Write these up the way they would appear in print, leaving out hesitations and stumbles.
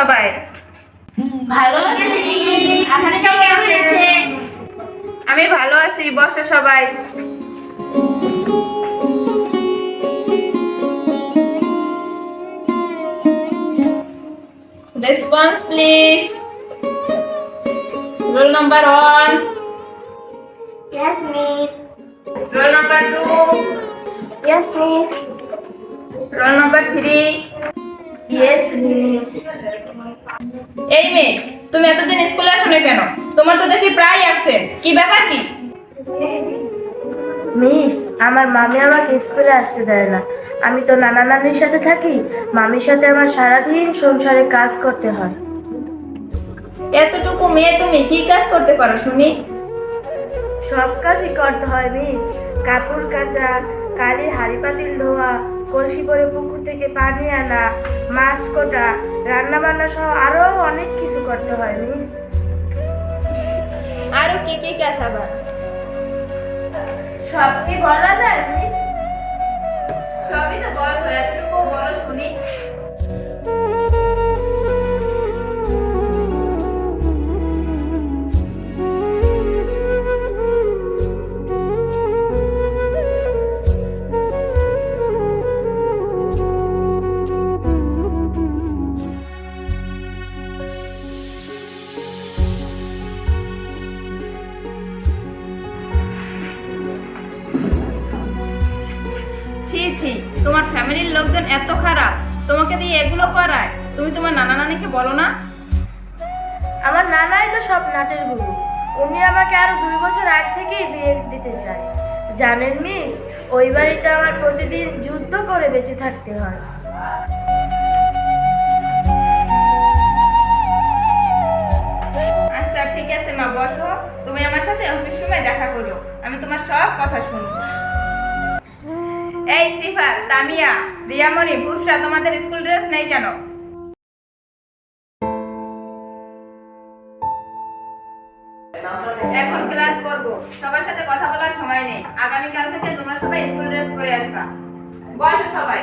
সবাই? ভালো আছি। আপনি কেমন আছেন? আমি ভালো আছি, বসো সবাই। Response please. Roll number 1, Yes, miss. Roll number 2, Yes, miss. Roll number 3। Yes, miss. এই মেয়ে, তুমি এতদিন স্কুলে আসো না কেন? তোমার তো দেখি প্রায় অ্যাবসেন্ট, কি ব্যাপার কি? মিস, আমার মামি আমাকে স্কুলে আসতে দেয় না। আমি তো নানা নানির সাথে থাকি। মামির সাথে আমার সারাদিন সংসারে কাজ করতে হয়। এতটুকু মেয়ে তুমি কি কাজ করতে পারো শুনি? সব কাজই করতে হয় মিস। কাপড় কাচা, কালি হাঁড়ি পাতিল ধোয়া, কলসি করে পুকুর থেকে পানি আনা, মাছ কোটা, রান্না বান্না সহ আরো অনেক কিছু করতে হয় মিস। আরো কি কি কাজ আবার? সব কি বলা যায় মিস? সবই তো বলছো, এতটুকু বলো শুনি। ছি ছি, তোমার ফ্যামিলির লোকজন এত খারাপ, তোমাকে দিয়ে এগুলো করায়। তুমি তোমার নানা নানিকে বলো না? আমার নানাই তো সব নাটের গুরু। উনি আমাকে আরো 2 বছর আগ থেকেই বিয়ে দিতে চায়। জানেন মিস, ওই বাড়িতে আমার প্রতিদিন যুদ্ধ করে বেঁচে থাকতে হয়। আচ্ছা ঠিক আছে মা, বসো। তুমি আমার সাথে অফিস সময় দেখা করো, আমি তোমার সব কথা শুনবো। এই সিফাত, তামিয়া, রিয়ামণি, বুশরা, তোমাদের স্কুল ড্রেস নেই কেন? এখন ক্লাস করব, সবার সাথে কথা বলার সময় নেই। আগামীকাল থেকে তোমরা সবাই স্কুল ড্রেস পরে আসবা। বসো সবাই।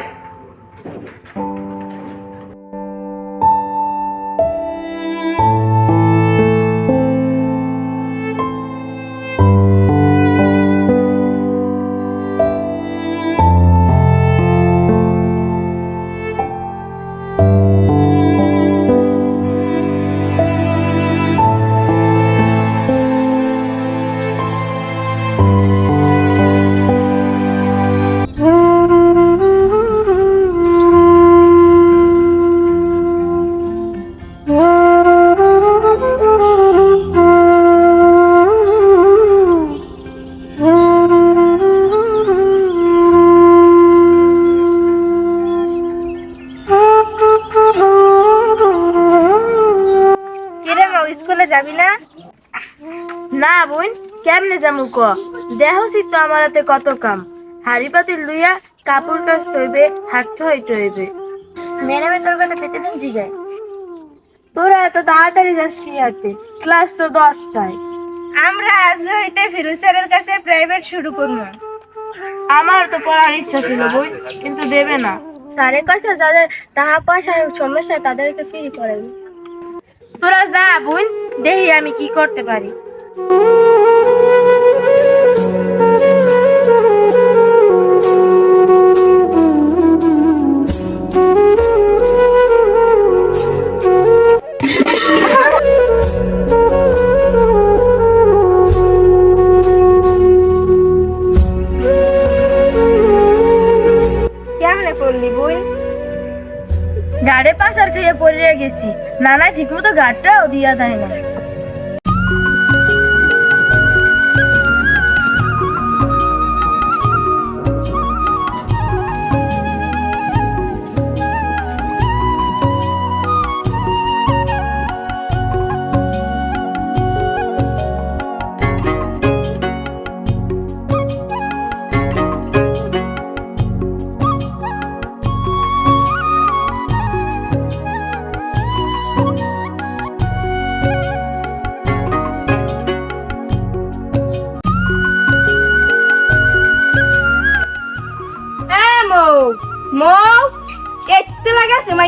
কিরে মা, স্কুলে যাবি না? না বোন, কেমনে যামু ক? দেহসি তো আমার হাতে কত কাম। হাড়ি পাতিল লইয়া কাপড় কাচতে হইবে, হাঁটতে হইতে হইবে। ম্যাডামে তোর কথা পেতে দিন জিগায়। তোরা এত তাড়াতাড়ি যাস কি হাঁটতে? ক্লাস তো 10টায়। আমরা আজ হইতে ফিরোজ স্যারের কাছে প্রাইভেট শুরু করব। আমার তো পড়ার ইচ্ছা ছিল বই, কিন্তু দেবে না। স্যারের কাছে যাদের টাকা পয়সার সমস্যা তাদেরকে ফ্রি করেন। তোরা যা বোন, দেখি আমি কি করতে পারি। কেমনে করলি বই? গাড়ে পাশার খেয়ে পড়ে গেছি। নানা ঠিক মতো গাড়টাও দিয়া দেয় না।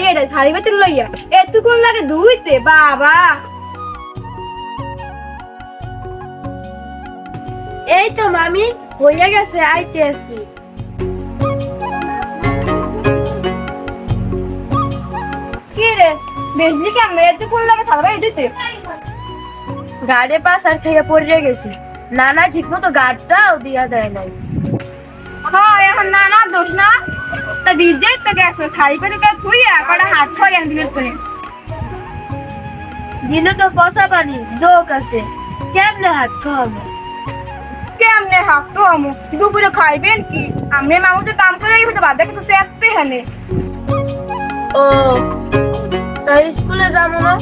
মাইয়াটা থালি বাতিল লইয়া এতক্ষণ লাগে ধুইতে বাবা। এই তো মামি হইয়া গেছে, আইতে আছি। কি রে বেজলি কেমন এতক্ষণ লাগে থালি বাতি দিতে? গাড়ে পাশ আর খাইয়া পড়িয়া গেছি, নানা ঠিক মতো গাড়টাও দিয়া দেয় নাই। হ্যাঁ এখন না না দোষ না, তা ডিজে তো গেছো শাড়ি পেতে কা থুইয়া কটা হাত খই আন দিলে তো দিলে তো পচা পানি জোক আছে, কেমনে হাত খাওয়াবো? কেমনে হাত তো আমু দুপুরে খাইবেন কি? আমি মামুতে কাম করে এই তো বাদে তো সেপতে হানে। ও তাই স্কুলে যাবো না?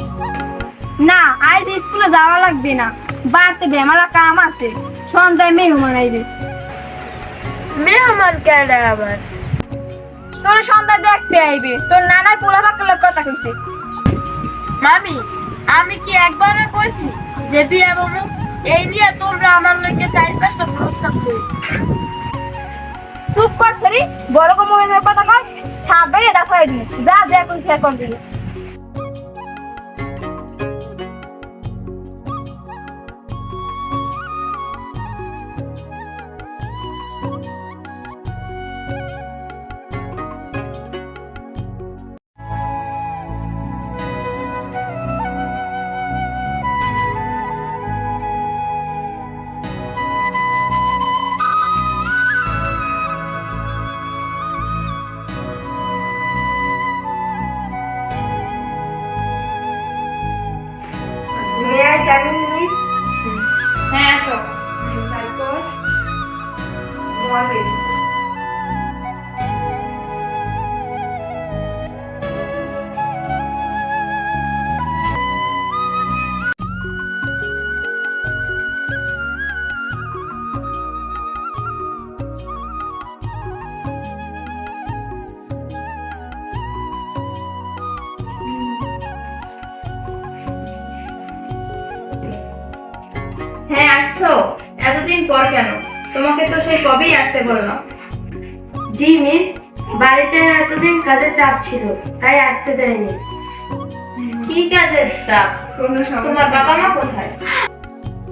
না আজ স্কুলে যাওয়া লাগবে না, বাড়তে বেমালা কাম আছে, সন্ধ্যায় মেহমান আইবে। মেহমান কেডা আবার? তোর সন্ধ্যায় দেখতে আইবে, তোর নানাই পোলা পাকলার কথা কইছে। মামি আমি কি একবারে কইছি যে বিয়ে বাবু? এই নিয়ে তোমরা আমার লইকে 4-5টা প্রস্তাব করেছি। চুপ কর সরি, বড় কো মোবাইলের কথা কইছ ছাপবে দেখাই দিই, যা যা কইছে এখন দিলে। May I come in, miss? হ্যাঁ আসো। তারপর বলেন। হ্যাঁ আসছো, এতদিন পর কেন? তোমাকে তো সেই কবেই আসতে বললাম। জি মিস, বাড়িতে এতদিন কাজের চাপ ছিল তাই আসতে দেয়নি। কি কাজের চাপ? তোমার বাবা মা কোথায়?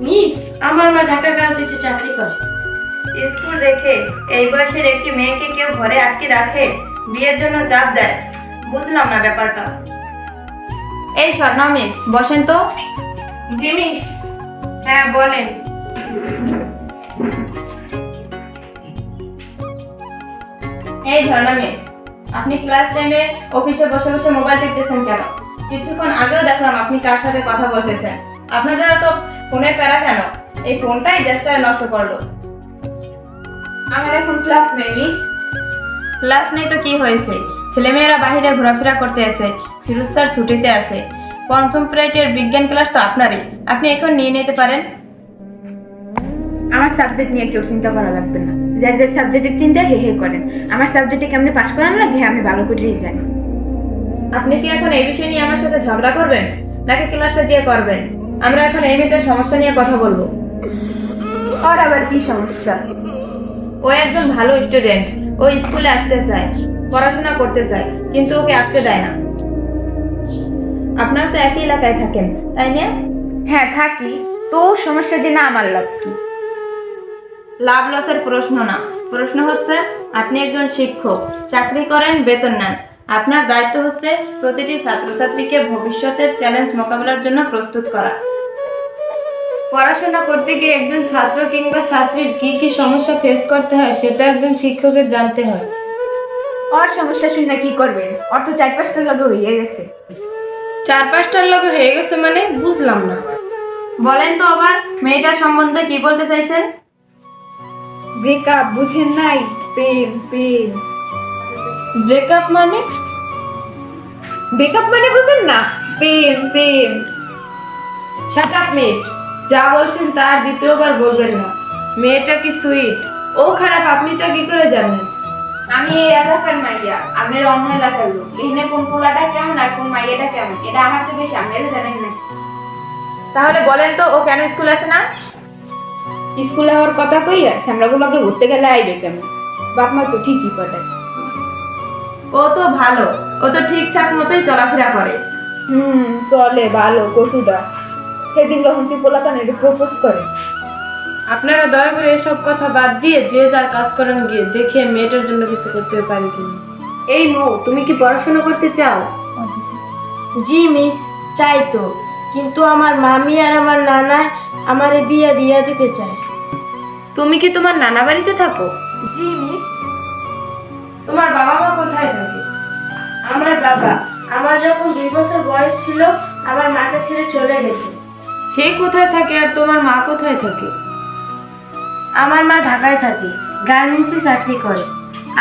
মিস আমার মা ঢাকা গার্মেন্টসে চাকরি করে। স্কুল রেখে এই বয়সের একটি মেয়েকে কেউ ঘরে আটকে রাখে, বিয়ের জন্য চাপ দেয়? বুঝলাম না ব্যাপারটা। এই স্বর্ণা মিস, বসেন তো। জি মিস। হ্যাঁ বলেন। এই ঝর্ণা মিস, আপনি ক্লাস টাইমে অফিসে বসে বসে মোবাইল টিপতেছেন কেন? কিছুক্ষণ আগেও দেখলাম আপনি কার সাথে কথা বলতেছেন। আপনার দ্বারা তো ফোনে প্যারা কেন? এই ফোনটাই দেশটা নষ্ট করলো। আমার এখন ক্লাস নেই মিস। ক্লাস নেই তো কি হয়েছে? ছেলেমেয়েরা বাইরে ঘোরাফেরা করতে আছে, ফিরোজ স্যার ছুটিতে আছে। পঞ্চম পিরিয়ডের বিজ্ঞান ক্লাস তো আপনারই, আপনি এখন নিয়ে নিতে পারেন। আমার সাবজেক্ট নিয়ে কেউ চিন্তা করা লাগবে না, যার যার সাবজেক্টের চিন্তা হে হে করেন। আমার সাবজেক্টে কেমনে পাশ করান লাগে আমি ভালো করেই জানি। আপনি কি এখন এই বিষয় নিয়ে আমার সাথে ঝগড়া করবেন নাকি ক্লাসটা যে করবেন? আমরা এখন এই মেয়েটার সমস্যা নিয়ে কথা বলবো। আর আবার কি সমস্যা? ও একজন ভালো স্টুডেন্ট, ও স্কুলে আসতে চায়, পড়াশোনা করতে চায়, কিন্তু ওকে আসতে দেয় না। আপনারা তো একই এলাকায় থাকেন, তাই না? হ্যাঁ থাকি, তো সমস্যা যে না আমার লাভ কি? লাভ লসের প্রশ্ন না, প্রশ্ন হচ্ছে আপনি একজন শিক্ষক, চাকরি করেন, বেতন নেন। আপনার দায়িত্ব হচ্ছে প্রতিটি ছাত্রছাত্রীকে ভবিষ্যতের চ্যালেঞ্জ মোকাবেলার জন্য প্রস্তুত করা। পড়াশোনা করতে গিয়ে একজন ছাত্র কিংবা ছাত্রীর কি কি সমস্যা ফেস করতে হয় সেটা একজন শিক্ষকের জানতে হয়। ওর সমস্যা শুনে কি করবেন? ওর তো 4-5টার লগে হয়ে গেছে। 4-5টার লগে হয়ে গেছে মানে বুঝলাম না। বলেন তো আবার মেয়েটার সম্বন্ধে কি বলতে চাইছেন? ব্রেকআপ বুঝেন নাই? প্রেম প্রেম। ব্রেকআপ মানে? ব্রেকআপ মানে বুঝেন না? প্রেম প্রেম। শাট আপ মিস, যা বলছেন তার দ্বিতীয়বার বলবেন না। মেয়েটা কি সুইট? ও খারাপ আপনি তা কি করে জানেন? আমি এই এলাকার মাইয়া, আমার অন্য এলাকার লোক। এখানে কোন পোলাটা কেমন আর কোন মাইয়াটা কেমন এটা আমার তো বেশি আপনারা জানেন না। তাহলে বলেন তো ও কেন স্কুল আসে না? স্কুলে হওয়ার কথা কইয়া শ্যামলাগুলোকে ঘুরতে গেলে আইবে কেমন? বাপ মা তো ঠিকই পাঠায়। ও তো ভালো, ও তো ঠিকঠাক মতোই চলাফেরা করে। চলে ভালো কসুদা। সেদিন যখন চিপোলাকানে প্রপোজ করে। আপনারা দয়া করে এসব কথা বাদ দিয়ে যে যার কাজ করেন গিয়ে দেখে মেয়েটার জন্য কিছু করতে পারি কিনা। এই মৌ, তুমি কি পড়াশোনা করতে চাও? জি মিস, চাই তো, কিন্তু আমার মামি আর আমার নানা আমারে বিয়ে দিয়ে দিতে চায়। তুমি কি তোমার নানা বাড়িতে থাকো? জি মিস। তোমার বাবা মা কোথায় থাকে? আমার বাবা আমার যখন 2 বছর বয়স ছিল আমার মাকে ছেড়ে চলে গেছে। সে কোথায় থাকে আর তোমার মা কোথায় থাকে? আমার মা ঢাকায় থাকে, গার্মেন্টসে চাকরি করে।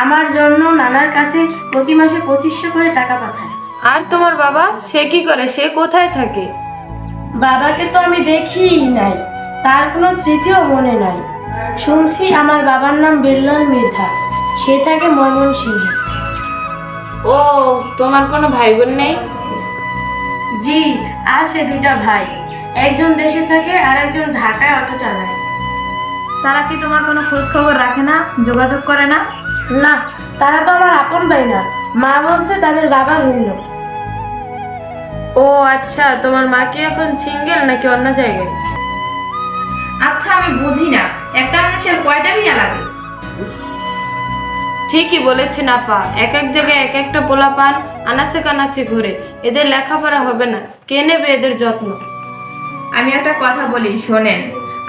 আমার জন্য নানার কাছে প্রতি মাসে 2500 করে টাকা পাঠায়। আর তোমার বাবা, সে কি করে, সে কোথায় থাকে? বাবাকে তো আমি দেখিই নাই, তার কোনো স্মৃতিও মনে নাই। শুনছি আমার বাবার নাম বেল্লাল মৃধা, সে থাকে ময়মনসিংহে। ও, তোমার কোনো ভাই বোন নেই? জি আছে, 2টা ভাই, একজন দেশে থাকে আর একজন ঢাকায় অটো চালায়। তারা কি তোমার কোনো খোঁজ খবর রাখে না, যোগাযোগ করে না? না, তারা তো আমার আপন ভাই না, মা বলছে তাদের বাবা ভিন্ন। ও আচ্ছা, তোমার মা কি এখন সিঙ্গেল নাকি অন্য জায়গায়? আচ্ছা, আমি বুঝি না, একটা মানুষের কয়টা বিয়া লাগে? ঠিকই বলেছেন আপা, এক এক জায়গায় এক একটা পোলা পান আনাচে কানাচে ঘুরে। এদের লেখাপড়া হবে না, কে নেবে এদের যত্ন? আমি একটা কথা বলি, শোনেন।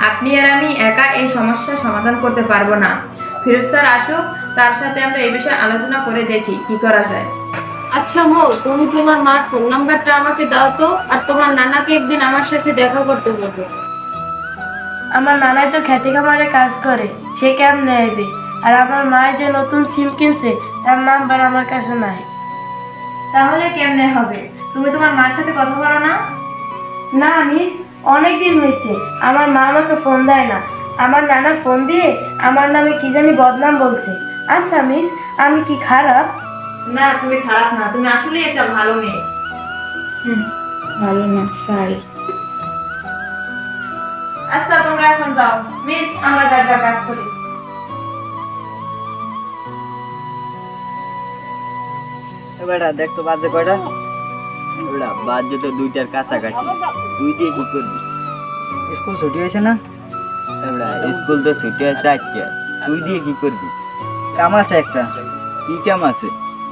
আপনি আর আমি একা এই সমস্যার সমাধান করতে পারবো না। ফিরোজ স্যার আসুক, তার সাথে আমরা এই বিষয়ে আলোচনা করে দেখি কি করা যায়। আচ্ছা মৌ, তুমি তোমার মার ফোন নাম্বারটা আমাকে দাও তো, আর তোমার নানাকে একদিন আমার সাথে দেখা করতে বলবো। আমার নানাই তো খেতে খামারে কাজ করে, সে কেমনে আইবে? আর আমার মায় যে নতুন সিম কিনছে তার নাম্বার আমার কাছে নাই। তাহলে কেমনে হবে? তুমি তোমার মার সাথে কথা বলো না? না মিস, অনেক দিন হয়েছে আমার মা আমাকে ফোন দেয় না। আমার নানা ফোন দিয়ে আমার নামে কি জানি বদনাম বলছে। আচ্ছা মিস, আমি কি খারাপ? না, তুমি খারাপ না, তুমি আসলেই একটা ভালো মেয়ে। ভালো না, সরি। আচ্ছা, তোমরা এখন যাও। মিস, আমরা যার যার কাজ করি। বেটা দেখ তো বাজে কয়টা? বেটা বাজে তো 2টার কাছাকাছি। তুই দিয়ে কি করবি? স্কুল ছুটি হয়েছে না? বেটা স্কুল তো ছুটি হয় 4টা। তুই দিয়ে কি করবি? কাম আছে একটা। কি কাম আছে?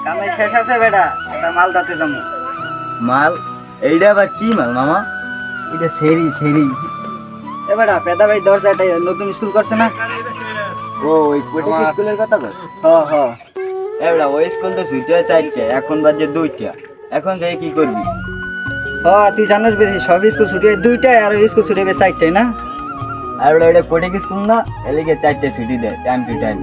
কামে শেষ আছে বেটা, একটা মাল দাতে যাবো। মাল? এইটা আবার কি মাল মামা? এটা সেরি। এ বেটা পেদা ভাই দরজাটা নতুন স্কুল করছে না? ও ওই কোটিক স্কুলের কথা বল? হ্যাঁ। এবড়া ওই স্কুল তো ছুটি হয় 4টা, এখন বাজে 2টা। এখন যাই কি করবি? তুই জানিস বেশি, সব স্কুল ছুটি হয় 2টায় আর ওই স্কুল ছুটি হবে 4টায় না? আর ওটা কোটিক স্কুল না, এলিগে 4টায় ছুটি দেয় টাইম টু টাইম।